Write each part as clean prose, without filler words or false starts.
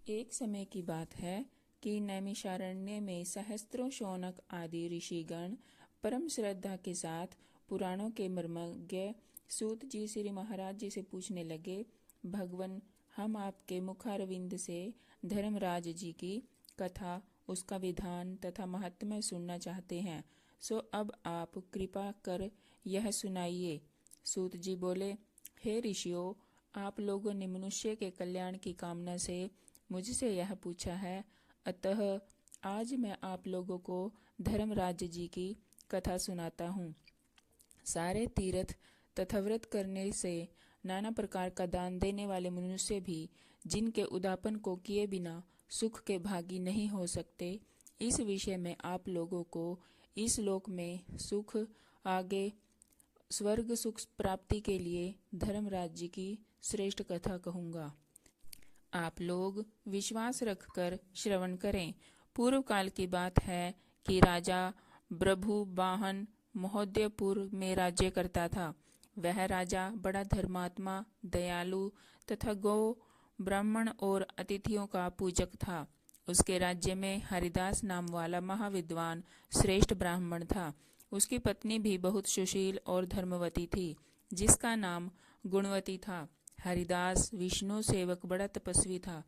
एक समय की बात है कि नैमिषारण्य में सहस्त्रों शौनक आदि ऋषिगण परम श्रद्धा के साथ पुराणों के मर्मज्ञ सूत जी श्री महाराज जी से पूछने लगे, भगवन, हम आपके मुखारविंद से धर्मराज जी की कथा, उसका विधान तथा महात्म्य सुनना चाहते हैं, सो अब आप कृपा कर यह सुनाइए। सूत जी बोले, हे ऋषियों, आप लोगों ने मनुष्य के कल्याण की कामना से मुझसे यह पूछा है, अतः आज मैं आप लोगों को धर्मराज जी की कथा सुनाता हूँ। सारे तीर्थ तथा व्रत करने से नाना प्रकार का दान देने वाले मनुष्य भी जिनके उदापन को किए बिना सुख के भागी नहीं हो सकते, इस विषय में आप लोगों को इस लोक में सुख, आगे स्वर्ग सुख प्राप्ति के लिए धर्मराज जी की श्रेष्ठ कथा कहूँगा। आप लोग विश्वास रखकर श्रवण करें। पूर्व काल की बात है कि राजा प्रभु वाहन महोदयपुर में राज्य करता था। वह राजा बड़ा धर्मात्मा, दयालु तथा गौ, ब्राह्मण और अतिथियों का पूजक था। उसके राज्य में हरिदास नाम वाला महाविद्वान श्रेष्ठ ब्राह्मण था। उसकी पत्नी भी बहुत सुशील और धर्मवती थी, जिसका नाम गुणवती था। हरिदास विष्णु सेवक बड़ा तपस्वी था।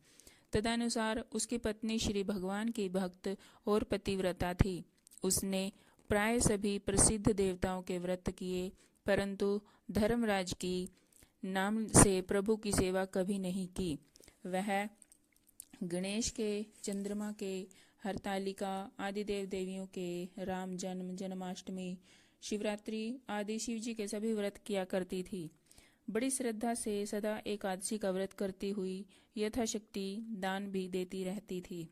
तदनुसार उसकी पत्नी श्री भगवान की भक्त और पतिव्रता थी। उसने प्राय सभी प्रसिद्ध देवताओं के व्रत किए, परंतु धर्मराज की नाम से प्रभु की सेवा कभी नहीं की। वह गणेश के, चंद्रमा के, हरतालिका आदि देव देवियों के, राम जन्म, जन्माष्टमी, शिवरात्रि आदि शिव जी के सभी व्रत किया करती थी। बड़ी श्रद्धा से सदा एकादशी का व्रत करती हुई यथाशक्ति दान भी देती रहती थी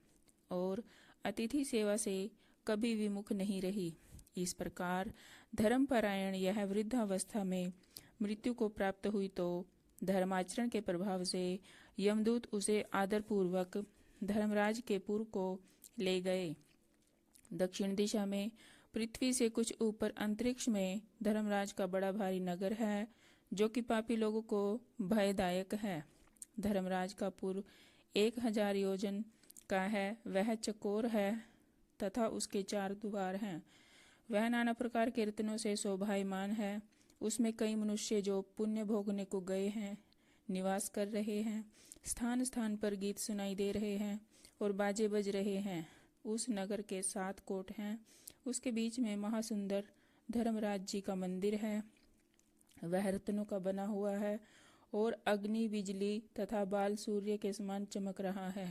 और अतिथि सेवा से कभी विमुख नहीं रही। इस प्रकार धर्मपरायण यह वृद्धावस्था में मृत्यु को प्राप्त हुई तो धर्माचरण के प्रभाव से यमदूत उसे आदरपूर्वक धर्मराज के पुर को ले गए। दक्षिण दिशा में पृथ्वी से कुछ ऊपर अंतरिक्ष में धर्मराज का बड़ा भारी नगर है, जो कि पापी लोगों को भयदायक है। धर्मराज का पुर 1000 योजन का है। वह चकोर है तथा उसके 4 द्वार हैं। वह नाना प्रकार के रत्नों से शोभायमान है। उसमें कई मनुष्य जो पुण्य भोगने को गए हैं निवास कर रहे हैं। स्थान स्थान पर गीत सुनाई दे रहे हैं और बाजे बज रहे हैं। उस नगर के 7 कोट हैं। उसके बीच में महासुंदर धर्मराज जी का मंदिर है। वह रत्नों का बना हुआ है और अग्नि, बिजली तथा बाल सूर्य के समान चमक रहा है।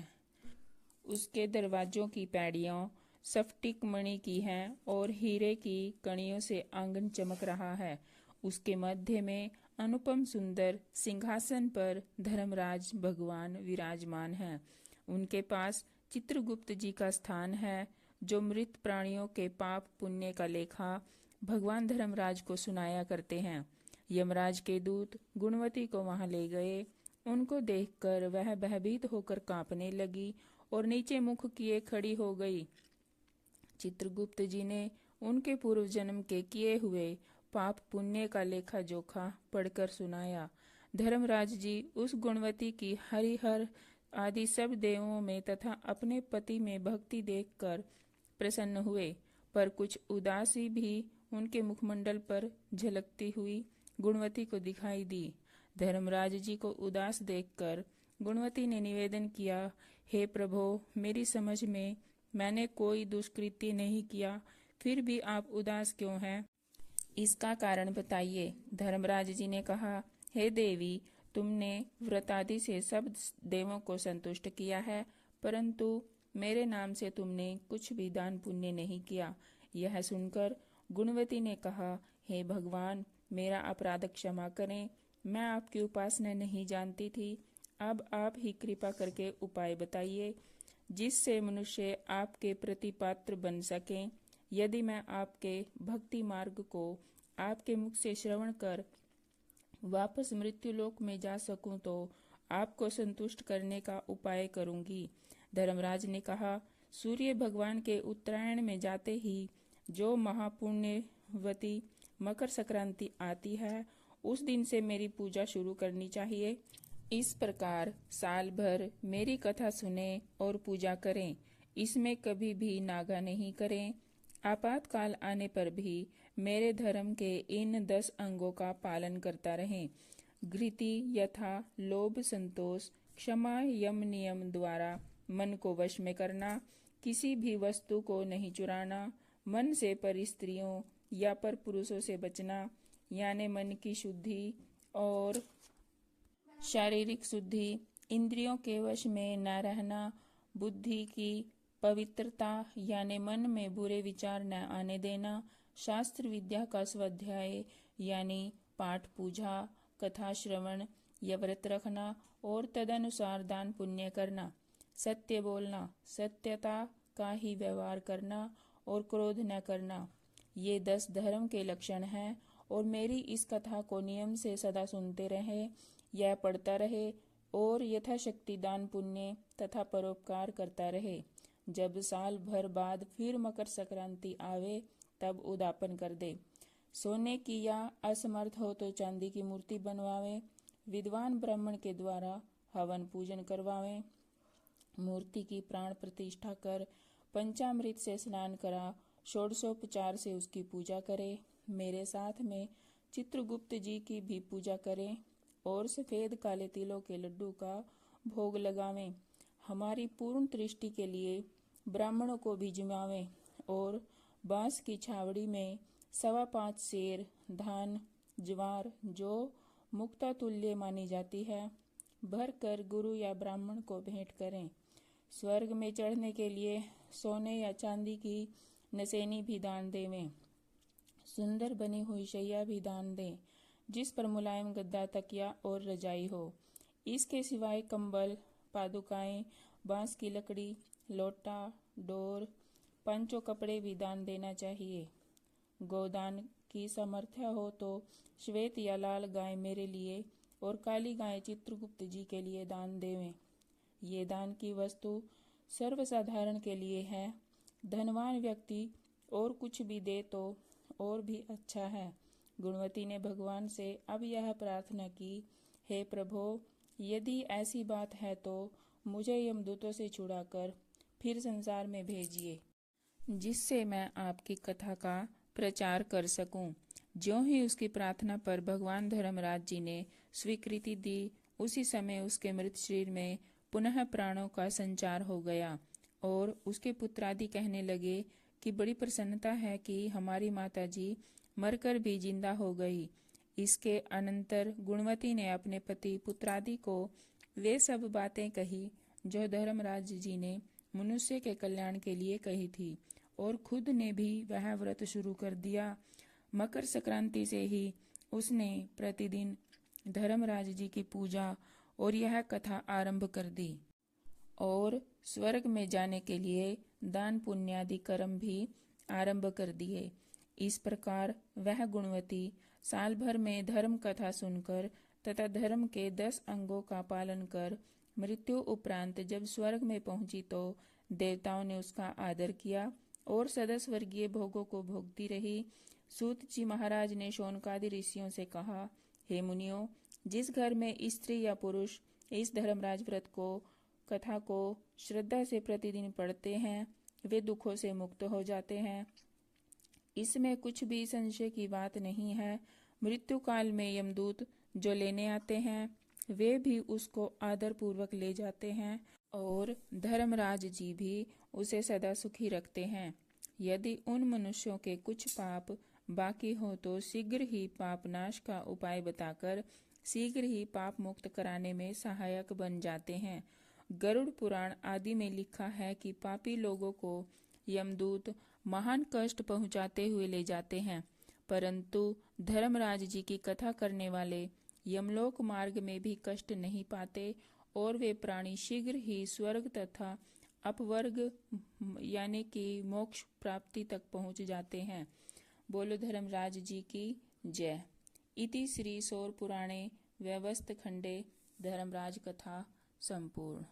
उसके दरवाजों की पैड़ियों स्फटिक मणि की हैं और हीरे की कणियों से आंगन चमक रहा है। उसके मध्य में अनुपम सुंदर सिंहासन पर धर्मराज भगवान विराजमान हैं। उनके पास चित्रगुप्त जी का स्थान है, जो मृत प्राणियों के पाप पुण्य का लेखा भगवान धर्मराज को सुनाया करते हैं। यमराज के दूत गुणवती को वहां ले गए। उनको देखकर वह भयभीत होकर कांपने लगी और नीचे मुख किए खड़ी हो गई। चित्रगुप्त जी ने उनके पूर्व जन्म के किए हुए पाप पुण्य का लेखा जोखा पढ़कर सुनाया। धर्मराज जी उस गुणवती की हरिहर आदि सब देवों में तथा अपने पति में भक्ति देखकर प्रसन्न हुए, पर कुछ उदासी भी उनके मुखमंडल पर झलकती हुई गुणवती को दिखाई दी। धर्मराज जी को उदास देखकर गुणवती ने निवेदन किया, हे प्रभो, मेरी समझ में मैंने कोई दुष्कृत्य नहीं किया, फिर भी आप उदास क्यों हैं? इसका कारण बताइए। धर्मराज जी ने कहा, हे देवी, तुमने व्रतादि से सब देवों को संतुष्ट किया है, परंतु मेरे नाम से तुमने कुछ भी दान पुण्य नहीं किया। यह सुनकर गुणवती ने कहा, हे भगवान, मेरा अपराध क्षमा करें। मैं आपकी उपासना नहीं जानती थी। अब आप ही कृपा करके उपाय बताइए, जिससे मनुष्य आपके प्रति पात्र बन सकें। यदि मैं आपके भक्ति मार्ग को आपके मुख से श्रवण कर वापस मृत्युलोक में जा सकूं तो आपको संतुष्ट करने का उपाय करूंगी। धर्मराज ने कहा, सूर्य भगवान के उत्तरायण में जाते ही जो महापुण्यवती मकर संक्रांति आती है, उस दिन से मेरी पूजा शुरू करनी चाहिए। इस प्रकार साल भर मेरी कथा सुने और पूजा करें, इसमें कभी भी नागा नहीं करें। आपातकाल आने पर भी मेरे धर्म के इन 10 अंगों का पालन करता रहें। घृति यथा लोभ संतोष, क्षमा यम नियम द्वारा मन को वश में करना, किसी भी वस्तु को नहीं चुराना, मन से पर स्त्रियों या पर पुरुषों से बचना, यानी मन की शुद्धि और शारीरिक शुद्धि, इंद्रियों के वश में न रहना, बुद्धि की पवित्रता यानी मन में बुरे विचार न आने देना, शास्त्र विद्या का स्वाध्याय यानी पाठ पूजा, कथा श्रवण या व्रत रखना और तदनुसार दान पुण्य करना, सत्य बोलना, सत्यता का ही व्यवहार करना और क्रोध न करना, ये 10 धर्म के लक्षण हैं। और मेरी इस कथा को नियम से सदा सुनते रहे या पढ़ता रहे और यथाशक्ति दान पुण्य तथा परोपकार करता रहे। जब साल भर बाद फिर मकर संक्रांति आवे तब उद्यापन कर दे। सोने की या असमर्थ हो तो चांदी की मूर्ति बनवावे। विद्वान ब्राह्मण के द्वारा हवन पूजन करवावे। मूर्ति की प्राण प्रतिष्ठा कर पंचामृत से स्नान करा, षोडशोपचार से उसकी पूजा करे। मेरे साथ में चित्रगुप्त जी की भी पूजा करें और सफेद काले तिलों के लड्डू का भोग लगावें। हमारी पूर्ण दृष्टि के लिए ब्राह्मणों को भी जिमावें और बांस की छावड़ी में 5.25 सेर धान ज्वार जो मुक्ता तुल्य मानी जाती है भर कर गुरु या ब्राह्मण को भेंट करें। स्वर्ग में चढ़ने के लिए सोने या चांदी की नसेनी भी दान देवें। सुंदर बनी हुई शैया भी दान दें जिस पर मुलायम गद्दा तकिया और रजाई हो। इसके सिवाय कंबल, पादुकाएं, बांस की लकड़ी, लोटा, डोर, पंचों कपड़े भी दान देना चाहिए। गोदान की सामर्थ्य हो तो श्वेत या लाल गाय मेरे लिए और काली गाय चित्रगुप्त जी के लिए दान देवें। ये दान की वस्तु सर्वसाधारण के लिए है। धनवान व्यक्ति और कुछ भी दे तो और भी अच्छा है। गुणवती ने भगवान से अब यह प्रार्थना की, हे प्रभो, यदि ऐसी बात है तो मुझे यमदूतों से छुड़ाकर फिर संसार में भेजिए, जिससे मैं आपकी कथा का प्रचार कर सकूं। ज्यों ही उसकी प्रार्थना पर भगवान धर्मराज जी ने स्वीकृति दी, उसी समय उसके मृत शरीर में पुनः प्राणों का संचार हो गया और उसके पुत्रादि कहने लगे कि बड़ी प्रसन्नता है कि हमारी माता जी मरकर भी जिंदा हो गई। इसके अनंतर गुणवती ने अपने पति पुत्रादि को वे सब बातें कही जो धर्मराज जी ने मनुष्य के कल्याण के लिए कही थी और खुद ने भी वह व्रत शुरू कर दिया। मकर संक्रांति से ही उसने प्रतिदिन धर्मराज जी की पूजा और यह कथा आरंभ कर दी और स्वर्ग में जाने के लिए दान पुण्यादि कर्म भी आरंभ कर दिए। इस प्रकार वह गुणवती साल भर में धर्म कथा सुनकर तथा धर्म के 10 अंगों का पालन कर मृत्यु उपरांत जब स्वर्ग में पहुंची तो देवताओं ने उसका आदर किया और सदा स्वर्गीय भोगों को भोगती रही। सूत जी महाराज ने शौनकादि ऋषियों से कहा, हे मुनियों, जिस घर में स्त्री या पुरुष इस धर्मराज व्रत को कथा को श्रद्धा से प्रतिदिन पढ़ते हैं वे दुखों से मुक्त हो जाते हैं। इसमें कुछ भी संशय की बात नहीं है। मृत्यु काल में यमदूत जो लेने आते हैं वे भी उसको आदर पूर्वक ले जाते हैं और धर्मराज जी भी उसे सदा सुखी रखते हैं। यदि उन मनुष्यों के कुछ पाप बाकी हो तो शीघ्र ही पाप नाश का उपाय बताकर शीघ्र ही पाप मुक्त कराने में सहायक बन जाते हैं। गरुड़ पुराण आदि में लिखा है कि पापी लोगों को यमदूत महान कष्ट पहुंचाते हुए ले जाते हैं, परंतु धर्मराज जी की कथा करने वाले यमलोक मार्ग में भी कष्ट नहीं पाते और वे प्राणी शीघ्र ही स्वर्ग तथा अपवर्ग यानी कि मोक्ष प्राप्ति तक पहुंच जाते हैं। बोलो धर्मराज जी की जय। इति श्री सौर पुराणे व्यवस्थ खंडे धर्मराज कथा संपूर्ण।